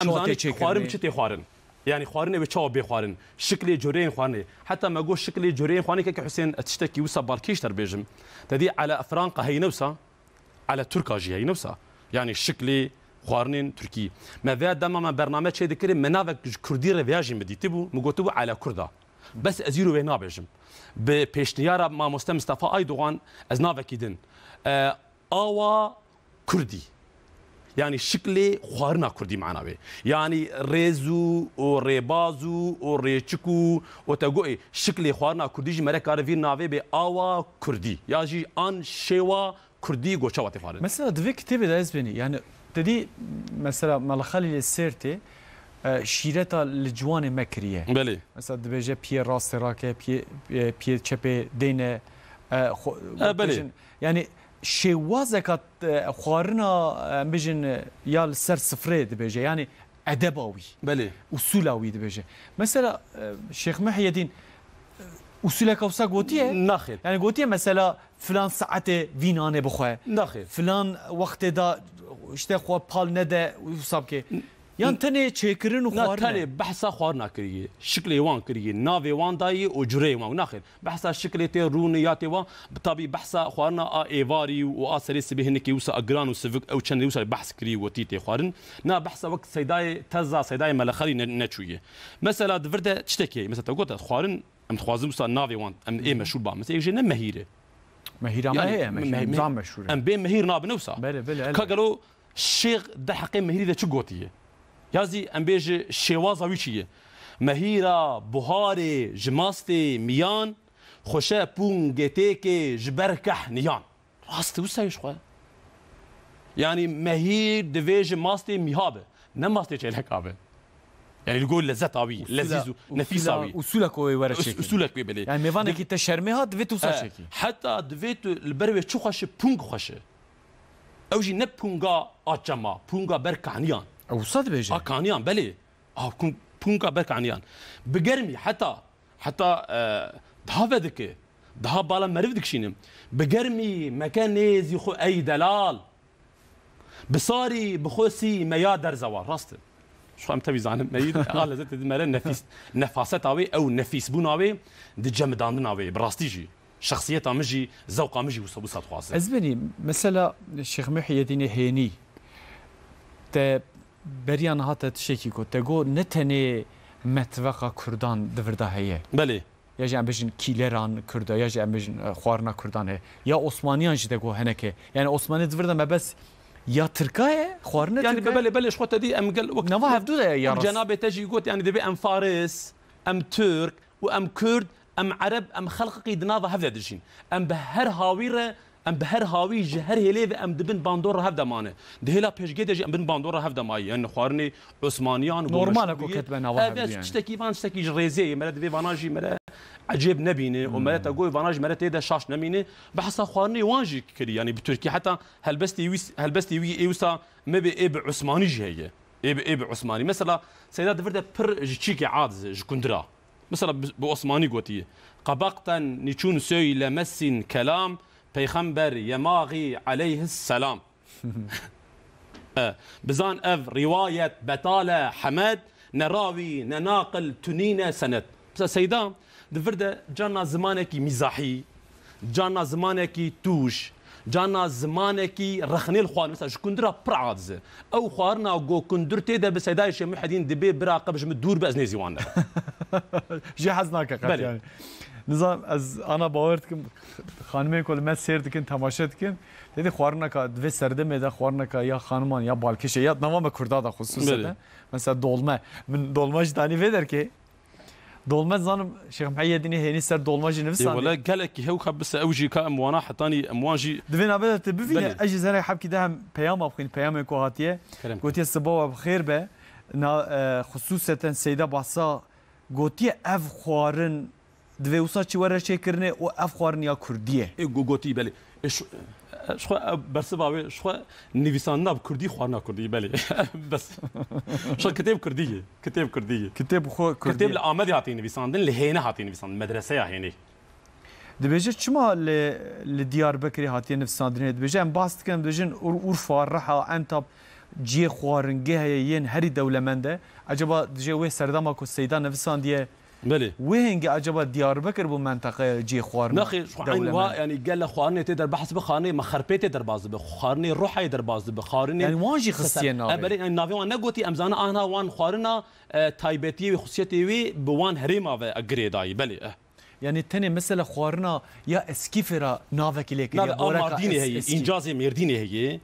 خوارن چه خوارن يعني خوارن بتشاو بخوارن شكل جورين خوارن حتى ما اقول شكل جورين خوارن كيك حسين تشتكي وسا باركيش تربيجم تدي على افرانقه هي نفسها على تركاجي هي نفسها يعني الشكل خوارن تركي ما دام برنامج شي ذكر منافق كردي رياجي مديتبو مقوتبو على كردا بس ازيرو بينا بيجم ببيشنيارا ما مصطفى ايدوغان ازنافا كيدن اوا كردي يعني شكل خوارنا كردي معنا به يعني ريزو وريبازو وريتشكو وتقوي شكل خوارنا كردي مرك عارفين نافي به اوا كردي ياجي ان شوا كردي غوشوا تفارد مثلا دفي كتاب دازبني يعني تدي مثلا مالخالي السيرتي شيرتا الجوان مكريه بله مثلا دبيجه بي راس راكه بي تشبي دينه بله يعني شوازك خوارنا بيجن يا السر صفري دبيجه يعني ادباوي بله اصولاوي دبيجه مثلا الشيخ محي الدين اصولك اوسا قوتيه ناخذ يعني قوتيه مثلا فلان ساعته فينانه بخواه ناخذ فلان وقت دا اشته خو بال نده وصابكه يعني تنه تشكرن وخوارنا تاني بحثا خوارنا كريه شكل وان كريه نافي وان داي وجري وان ناخذ بحثا شكل تي رونياتي وان بالطبي بحثا خوارنا ايفاري واسري سبهنكي وسا اجران وسفك او تشن وسا بحث كري وتيتي خوارن نا بحثا وقت سيداي تزا سيداي ملخري نتشويه مثلا دفرده تشتكي مثلا تقول خوارن ام تخوازم وسا نافي وان ام اي مشهور با مثلا يجي مهيره مهيره ما هي نظام مشهور ام بين مهير ناب نوسا بله كقالوا الشيخ ده حقي مهيره تشو قوتيه يازي ام بيجي شوازا ويشيه مهيرا بوهاري جماستي ميان خوشا بون جيتيكي جبركح نيان راستي وسايش خو يعني مهير دفيج ماستي ميهابه نماستي تشيلك ابه يعني يقول لذات قوي لذيذ نفيس قوي اصولك ورا شيء اصولك بيبلي يعني ميفانك تشرميها دفيت وساشكي حتى دفيت البروي تشو خوش بونغ خوش اوجي نبونغا اجما بونغا بركعنيان او صد بيجي كانيان بلي بونغا بركعنيان بقرمي حتى دهافدك ده بالا مرفدك شينم بقرمي مكان نيزي خو اي دلال بصاري بخوسي ميا درزوا راست شو ام تبي زعلم ميد قال زت مال نفاست اوي او نفيس بوناوي دي جمداندناوي براستيجي شخصيتها مجي ذوقها مجي وصبصات خاصه ازبني مثلا الشيخ محي الدين هيني ت بريان هات تشكي كو تقو نتني متوقع كردان دفردا هي بله يجي بيجن كيلران كردا يجي بيجن خوارنا كردان هي يا عثمانيان جدكو هناك يعني عثماني دفردا ما بس يا تركايه خوارنا يعني بله شو تدي ام قال وقت نما هفدو يا جنابه تجي يقول يعني دبي ام فارس ام ترك وام كرد ام عرب ام خلق قيدنا هفدا دجين ام بهر هاويره ام بهر هاوي جهر هلي ام دبن باندور هفدا مانه دهلا بيجي ام بن باندور هفدا ماي ان خوارني عثمانيان نورمال اكو كتبنا واحد يعني تشتكي فان تشتكي جريزي مال دبي فاناجي مال عجيب نبينه ومال تقول فاناجي مال تيدا شاش نمينه بحس خوارني وانجي كري يعني بتركيا حتى هلبستي وي ايوسا ما بي عثماني جهيه اي عثماني مثلا سيدات فرده بر جيكي عاد جكندرا مثلا بعثماني قوتي قبقتا نيشون سوي لمسين كلام پیغمبر يماغي عليه السلام بزان اف روايه بطاله حمد نراوي نناقل تنين سند بس سيدان دفرده جانا زمانك مزاحي جانا زمانك توش جانا زمانك رخني الخوان مثلا شكندرا برعادز او خوارنا جو كندر تيدا بسيداي شي محدين دبي براقب جم الدور بازنيزي وانا جي حزناك قط يعني نظام از انا باورتكم خانمه كل ما سيرتكن تماشاتكن dedi خوارنا ka dve serdeme de خوارنا ka ya hanıman ya balkişe ya tamam kurda da hususen mesela dolma min dolmacı tani veder ki dolma zanım Şeyh Muhyiddin heni ser dolmacı nefs ولا قالك هو بس اوجي كام وانا حطاني امواجي دفين ابدا تبفي اجي زرا حبكي ده بيام ابخين بيام كو هاتيه قلت الصباح بخير به خصوصا سيده باسا قلت اف خوارن دوی وسا چی وره چه کرنه و اف خوارن یا کردیه گوگوتی بله شو بس باوي شو نيفيسان ناب كردي خوارنا كردي بله بس شو كتاب كرديه كتاب الامد يعطي نيفيسان اللي هنا هاتي نيفيسان مدرسه هنا دبيجه چما لديار بكري هاتي نيفيسان دبيجه ام باست كان دبيجن اورفا رحا انتب جی خوارنگه ین هری دولمنده عجبا جوه سردما کو سیدا نفسان دیه بله وهنگ عجبا دیاربکر بو منطقه جی خوارن نخي شو عين وا يعني قال له خوارني تقدر بحث بخارني مخربيتي در باز بخارني روحي در باز بخارني يعني واجي خصينا ابري يعني نافي وانا قوتي امزانا انا وان خوارنا تايبتي وخصيتي وي بوان هريما اجريداي بلي يعني الثاني مثلا خوارنا يا اسكيفرا نافك ليك يا مارديني هي انجازي ميرديني هي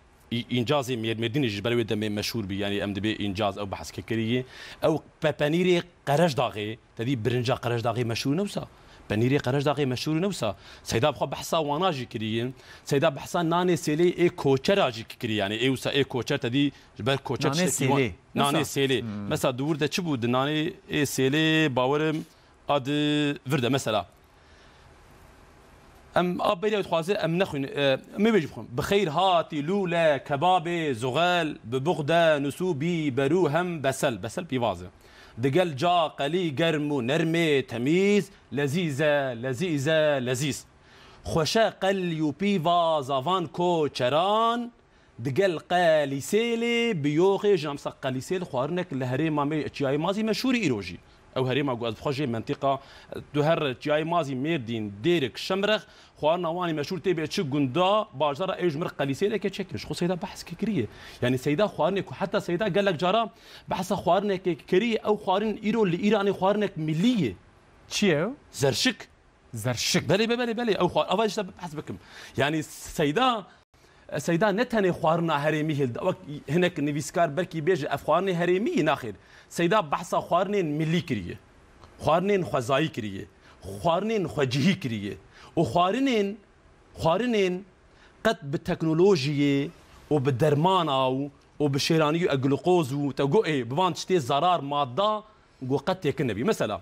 انجازي ميرديني جبلوي دم مشهور بي يعني ام دي بي انجاز او بحث ككريه او بانيري قرش داغي تدي برنجا قرش داغي مشهور نوسا بانيري قرش داغي مشهور نوسا سيدا بخو بحثا واناجي كريين سيدا بحثا ناني سيلي اي كوتشر اجي كري يعني اي وسا اي كوتشر تدي جبل كوتشر ناني سيلي مثلا دور ده تشبو ناني اي سيلي باورم اد فرده مثلا ام ابيلي تخوازي ام نخوين ما بيجيبكم بخير هاتي لولا كبابي زغال ببغده نسوبي برو هم بسل بيوازه دقل جا قلي قرمو نرمي تميز لذيذه لذيذ خوشا قل يوبيفا زافان كو تشران دقل قالي سيلي بيوخي جامسا قالي سيل خوارنك لهري مامي تشاي مازي مشهور ايروجي او هريما قواز بخوجي منطقه دهر جاي مازي ميردين ديرك شمرخ خوارنا واني مشهور تبي تشق قندا باجرا ايج مرق قليسي لك تشكش خو سيدا بحث ككريه يعني سيدا خوارنك وحتى سيدا قال لك جارا بحث خوارنك ككريه او خوارن ايرو اللي ايراني خوارنك مليه تشيو زرشك بلي او خوار افاج بحث بكم يعني سيدا نتهني خوارنا هريمي هناك نيفيسكار بركي بيج افخوارني هريمي ناخر سيدا بحث خوارنين ملي كريه خوارنين خوزاي كريه خوارنين خوجهي كريه وخوارنين قد بالتكنولوجيا وبالدرمانه وبالشيرانيه الجلوكوز وتقو ايه ببان تشتي زرار ماده قد تكنبي مثلا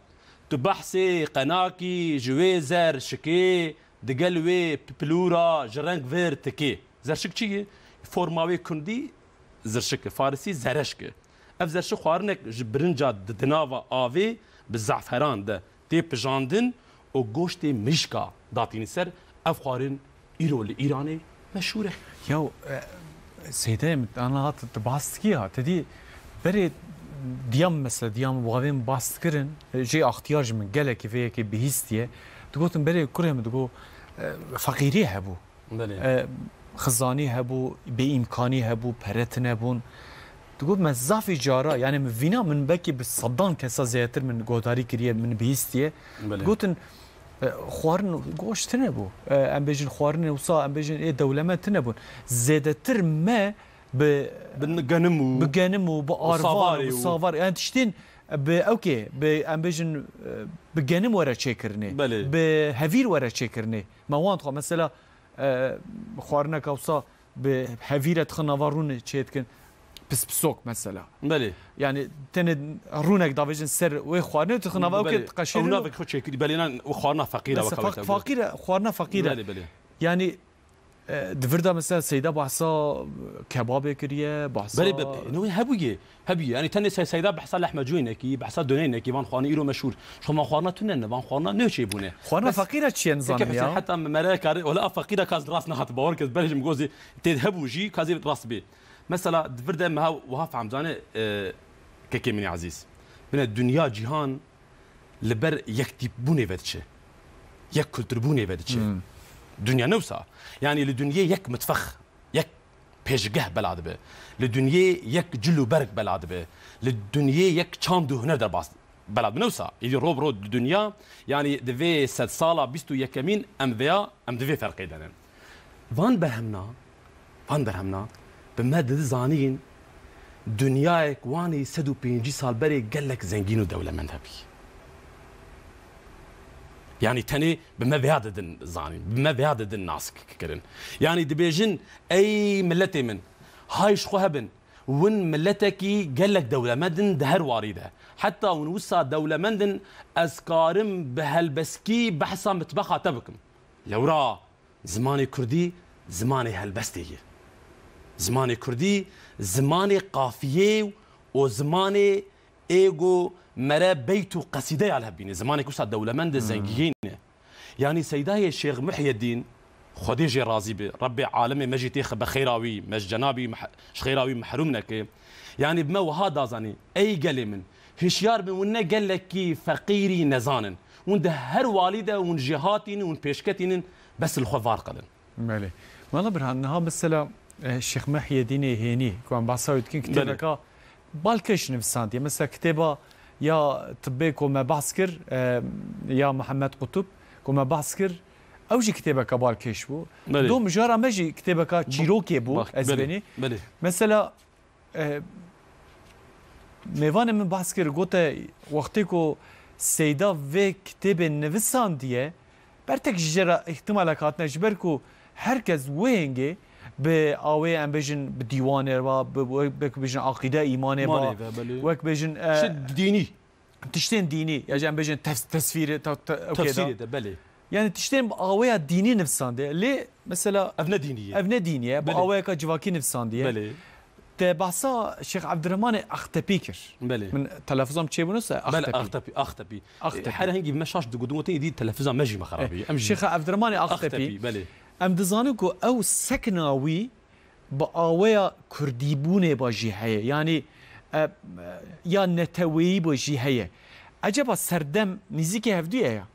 تبحثي قناكي جويزر شكي دقلوي بلورا جرنك فير تكي زرشك چیه فرماوی کندی زرشک فارسی زرشک اف زرشک خوارنک برنجا دناوا آوی بزعفران ده تی پجاندن و گوشت مشکا داتین سر اف خوارن ایرول ایرانی مشهوره یو سیده انا هات تباست کیا تدی بری دیام مثلا دیام واقعا باست کرن جی اختیار من گله کی کی بهستیه تقولن بری کرم تقول فقیری هبو خزانی هبو به امکانی هبو پرتنه بون تقول مزافی جارا يعني فينا من بكي بالصدان كسا زياتر من قوداري كريه من بيستيه قلتن خوارن قوش تنبو ام بيجن خوارن وصا ام بيجن ايه دولمه تنبون زيادتر ما بجنمو بارفار وصافار يعني تشتين اوكي ام بيجن بجنم ورا تشيكرني بهفير ورا تشيكرني ما وانت مثلا خوارنا كوصا بهفيره خنوارون تشيتكن بسوق مثلا بله يعني تن رونك دافيجن سر وخوارنا تخنوا اوكي تقشير او نافك خوشي بلينا وخوارنا فقيره فقيره خوارنا فقيره بله يعني دفردا مثلا سيدا بحصا كباب كريه بحصا بله نو هبويه يعني تن سيدا بحصا لحمه جوينكي بحصا دونينكي بان خواني ايرو مشهور شو ما خوارنا تنن بان خوارنا نوشي بونه خوارنا فقيره تشي نظام يا حتى ملاك ولا فقيره كاز راسنا هات باور كاز بلج مغوزي تذهبوا جي كاز راس بي مثلا دفردا ما وهاف عمزانه كيكي مني عزيز من الدنيا جهان لبر يكتبوني فدشه يك كلتربوني فدشه دنيا نوسا يعني لدنيا يك متفخ يك بيشقه بلاد به لدنيا يك جلو برك بلاد به للدنيا يك چاندو هنر در باس بلاد نوسا يدي روب رود الدنيا يعني دفي 7 سالا بيستو يكمين ام دفي فرق دنن فان برهمنا بمد زانين دنياك واني 150 سال بري قالك زنجين ودوله من هبي يعني تاني بما بهذا الزانين بما بهذا الناس كرن يعني دبيجن اي ملتي من هاي شخو هبن ون ملتكي قال لك دوله مدن دهر وارده حتى ونوسع دوله مدن اسكارم بهالبسكي بحصه متبخه تبكم لورا زماني كردي زماني هالبستي زماني كردي زماني قافيه وزماني ايجو مرا بيت قصيده على هبيني زمانك وسع دولمند زنجين يعني سيداي الشيخ محي الدين خدي جي راضي به ربي عالمي مجيتي بخيراوي مش جنابي خيراوي محرومنك يعني بما وهذا زاني اي قال من هشيار من ونا قال لك فقيري نزانن وند هر والده ون جهاتين ون بيشكتين بس الخوار قلن مالي والله برهانها مثلا الشيخ محي الدين هيني كان بعصاوي كان كتابك بالكش نفسانتي مثلا كتابه يا طبيك وما بعسكر يا محمد قطب وما بعسكر اوجي كتابك بالكش بو دوم جارا ماجي كتابك تشيروكي بو اسباني مثلا میوان من بحث کرد گوته وقتی که سیدا و کتاب نویساندیه برتک جرا احتمال کات نجبر کو هر کس وینگه به آوی ام بجن به دیوانه و به بجن عقیده ایمانه با وک بجن دینی تشتین دینی یا جن بجن تصویر تفسیر ده بله يعني تشتين آوية ديني نفساندية ليه مثلا أبناء دينية بآوية كجواكي نفساندية بله تبعصا الشيخ عبد الرحمن أختبيكر بله من تلفزيون تشيبونس أختبي حالا هنجي مشاش دقدوتي دي تلفزيون ماجي مخربي الشيخ عبد الرحمن أختبي بله أم دزانوكو أو سكناوي بآوية كرديبونة باجيهية يعني يا نتوي باجيهية عجبا سردم نزيكي هفدوية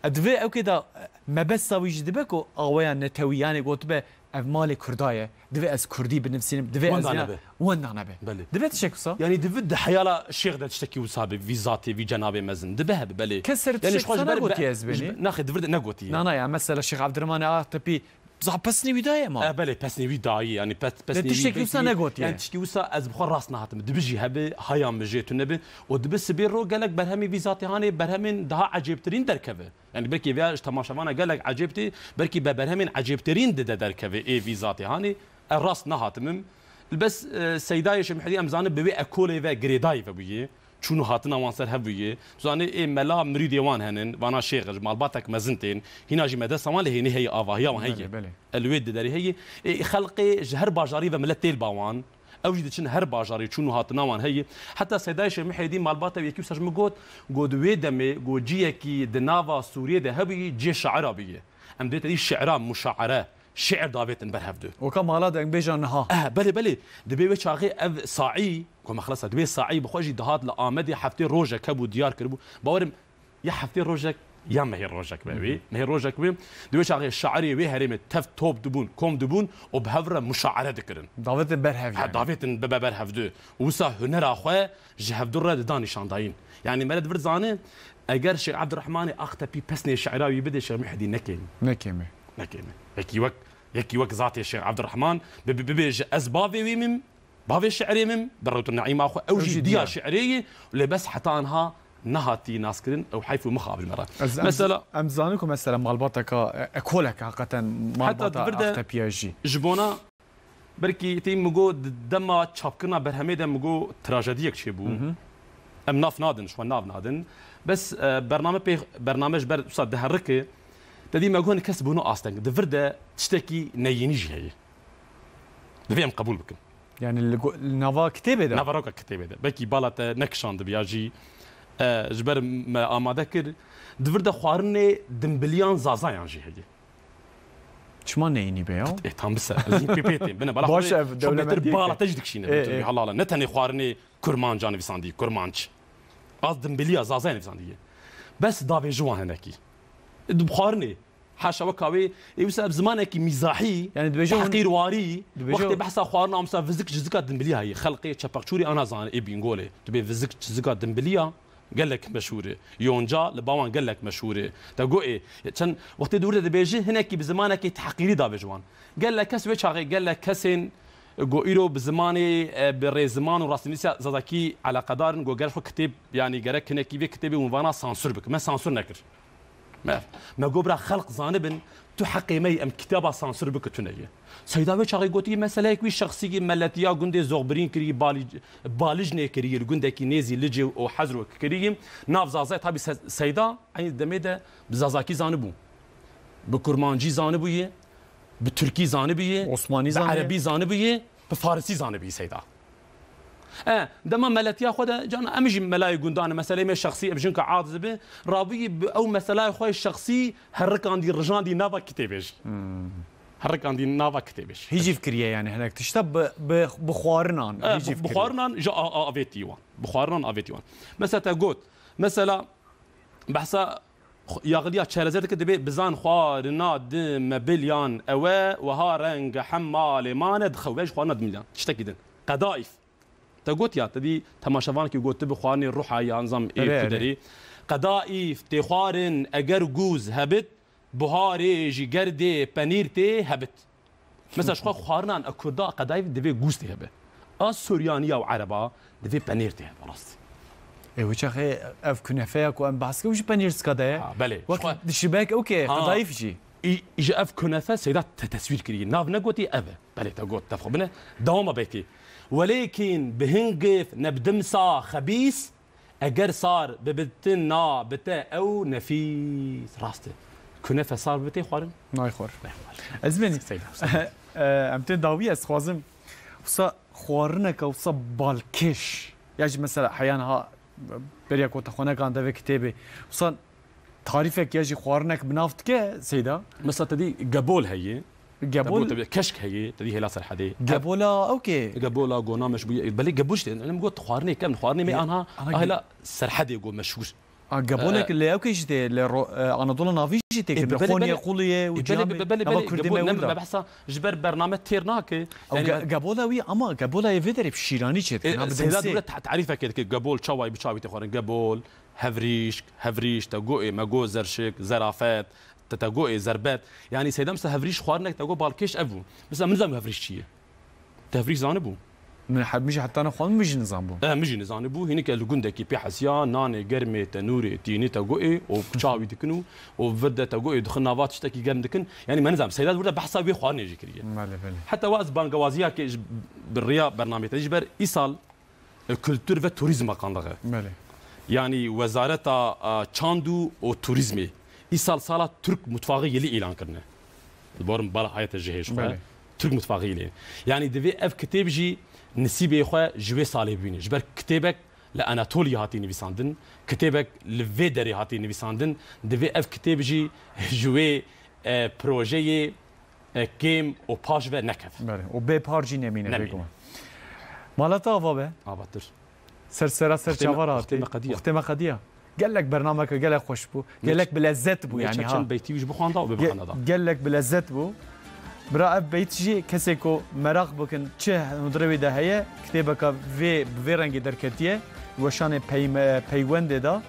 ادوی او كده ما بس ويج دبكو آوية نتوي يعني قلت به مال كردايه دبي از كردي بنفسي دبي از وانا نبي دبي تشكسا يعني دبي حيالا الشيخ ده تشتكي وصابي فيزاتي في جنابي مزن دبي بلي كسرت يعني شخص نقوتي يا زبني ناخذ دبي نقوتي انا يعني مثلا الشيخ عبد الرحمن تبي بصح بسني بدايه ما بلي بسني بدايه يعني بسني تشتكي وصا نقوتي يعني تشتكي وصا از بخور راسنا هاتم دبجي هبه هيام بجيت النبي ودبي سبيرو قالك برهمي فيزاتي هاني برهمن ده عجيبترين دركبه يعني بركي فياش تماشاوانا قالك عجيبتي بركي برهمن عجيبترين دركبه اي فيزاتي هاني الراس نهاتمم بس سيداي شمحدي امزانه بوي اكولي و جريداي فبويه شنو هاتنا وانسر هبويه زاني اي ملا مريد يوان هنن وانا شيخ مالباتك مزنتين هنا جي مدرسه مال هي افا هي وهي الويد داري هي خلقي جهر باجاري وملتيل باوان اوجد شن هر باجاري شنو هاتنا وان هي حتى سيداي شمحدي مالباتا يكيو سجم قود ويدمي قود جيكي دنافا سوريا ده هبي جي شعرابيه ام ديت دي الشعراء مشاعره شعر دافيت برهفدو وكمالات بيجان ها بلي دبي وشاغي اف صاعي كما خلص دبي صاعي بخوجي دهات لامدي حفتي روجا كبو ديار كربو باورم يا حفتي روجك يا ما هي روجك بابي ما هي روجك بي دبي شاغي الشعري وي هريم تف توب دبون كوم دبون وبهفره مشاعره ذكرن دافيت برهف يعني دافيت برهفدو وسا هنر اخو جهف در داني شانداين يعني مالد فرزانه اگر شيخ عبد الرحمن اختبي بسني شعراوي بده شيخ محدي نكيمه يكي وك ذاتي الشيخ عبد الرحمن ببيج اسبابي ويمم بافي شعري مم دروت النعيم اخو اوجي ديا شعريه لبس حتى انها نهاتي ناسكرين او حيفو مخابل مره مثلا امزانكم مثلا مالباتك اكولك حقا مالباتا بياجي جبونا بركي تيم مغو دما تشابكنا برهميده مغو تراجيديك شيبو ام ناف نادن شو ناف نادن بس برنامج بر صد هركه تدي ما يكون كسبونو اصلا دفرده تشتكي نينيجي هي دفيم قبول بكم يعني النافا كتابه ده نافاروكا كتابه ده بكي بالات نكشان دبياجي جبر ما اماده كر دفرده خوارني دمبليان زازا يانجي هي شما نيني بيو تام بس بي بي بنا بلا باش دوله بالا تجدك شي حلاله نتني خوارني كرمان جاني فيساندي كرمانش از دمبليا زازا فيساندي بس دافي جوان هناكي بخارني حاشا وكاوي يوسف زمانك مزاحي يعني دبجو تحقير واري وقت بحث اخوارنا امسا فيزيك جزكات دمبليا هي خلقي تشابكشوري انا زان ابي نقولي تبي فيزيك جزكات دمبليا قال لك مشهوره يونجا لباوان قال لك مشهوره تقول ايه كان وقت دوره دبيجي هناك بزمانك تحقيري دابجوان قال لك كسوي شاغي قال لك كسين جو ايرو بزماني بريزمان وراسميسا زادكي على قدار جو قال كتب يعني قالك هناك كتبي وفانا سانسور بك ما سانسور نكر ما قبرا خلق زانبن تو حقي مي ام كتابه سانسور بك تنيه سيداوي شاغي قوتي مساله كوي شخصي ملتيا غندي زوغبرين كري بالج نكري الغندكي نيزي لجي او حزرو كريم ناف زازات هابي سيدا عين دميده بزازاكي زانبو بكرمانجي زانبويه بتركي زانبيه عثماني زانبيه عربي زانبيه بفارسي زانبيه سيدا دما ملتيا خدا جانا امجي ملاي قندان مساله ما شخصي بجنك عاطزبه رابي او مساله خوي الشخصي هرك عندي رجان دي نافا كتابش هرك عندي نافا كتابش هيجي فكريه يعني هناك تشتب بخوارنان هيجي بخوارنان جا افيتيوان بخوارنان افيتيوان مثلا تقول مثلا بحثا ياغليا تشالزات كدبي بزان خوارنا دم بليان اوا وهارنج حمال مان دخويش خوارنا دمليان تشتكيدن قضائف تقول يا تدي تماشافان كي قلت بخواني الروح يا نظام ايه كدري قضائف تخوارن اگر جوز هبت بهاري جي جردي بانيرتي هبت مثلا شخو خوارنا اكردا قضائف دبي جوزتي هبه سوريانيا وعربا دبي بانيرتي هبه راستي وش اخي اف كنافيك وام باسكو وش بانير سكادا بله وقت الشباك اوكي قضايف شي يجي اف كنافه سيدات تسوير كري ناف نقوتي ابا بله تقول تفخ بنا دوما بيتي ولكن بهنقف نبدمسا خبيث اجر صار ببتنا بتا او نفيس راسته كنافه صار بتي خوارن ناي خور ازمني امتن داوي اس خوازم وصا خوارنك وصا بالكش يجي مثلا احيانا بريا كنت خونا كان ده كتابي وصل تعريفك يجي خوارنك بنافت كه سيدا مثلا تدي قبول هي قبول كشك هي تدي هي لاصر حدي قبولا اوكي قبولا قونا مش بلي قبوش انا قلت خوارني كم خوارني مي انا هلا سرحدي يقول مشهور قبولك اللي اوكي جدي انا دول نافي جيتي بخوني قوليه بلي بحثا جبر برنامج تيرناكي يعني قبولا وي اما قبولا يفدري بشيراني شت سيدات تعريفك كده قبول تشاوي بتشاوي تخورن قبول هفريش تقوي ماجو زرشك زرافات تتقوي زربات يعني سيدام هفريش خوارنك تقول بالكيش ابو بس من زعما هفريش شيء تهفريش زانبو من حد مش حتى انا خوان مش نظام بو مش نظام بو هنيك الجنده كي بي حسيان ناني جرمي تنوري تيني تقوي وبتشاوي تكنو وفدا تقوي دخلنا فات تشتكي جرم دكن يعني ما نظام سيدات ولا بحسا بي خوارني جكريه حتى واز بانغوازيا كي بالرياء برنامج تجبر ايصال الكولتور والتوريزم قاندغه يعني وزاره تشاندو وتوريزمي ايصال صاله ترك متفاغي اللي اعلان كرنا البورم بلا حياه الجهيش ترك متفاغي لي يعني دفي اف كتاب جي نسيبي اخويا جوي صالبيني جبر كتابك لاناتوليا هاتيني بيساندن كتابك لفيدري هاتيني بيساندن دفي اف كتاب جي جوي بروجي كيم او باش و نكف وبي بارجي نمينه بيكم مالتا بابا اباتر سر شاورات اختما قضيه قال لك برنامجك قال لك خوش بو قال لك بلذت بو يعني ها بيتي وش بخاندا وبخاندا قال لك بلذت بو برا بيتجي كسيكو مراق بكن چه مدروي ده هي كتابك في رنگ دركتيه وشان پیوند دا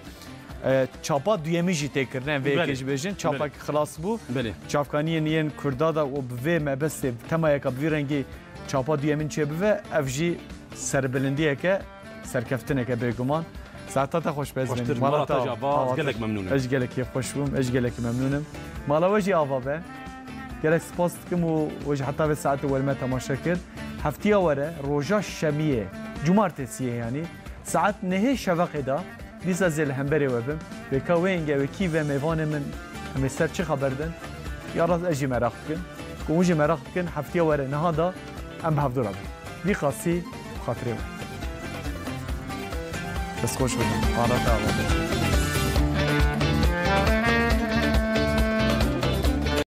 چاپا دویمی جی تکرنه و کش بجن چاپا خلاص بو چاپکانی نین کردا دا و به مبست تما یک به رنگی چاپا دویمین چه به افجی سربلندیه که سرکفتنه که بگمان ساعتها خوش بزنیم مالا تا اجلك ممنونم اجلك خوش بوم اجلك ممنونم مالا وجي آوابه گلک سپاس دکم و وجه حتی به ساعت اول ما تماشا کرد هفته وره روجا شمیه جمارتسیه یعنی ساعت نه شفق دا دیسا زل همبری وبم بکا وینگه و کی و میوان من همستر چه خبر دن یا راز اجی مراق کن کومجی مراق کن هفته وره نه دا ام به هفته رابط بی خاصی خاطره بس خوش بودم حالات آوازه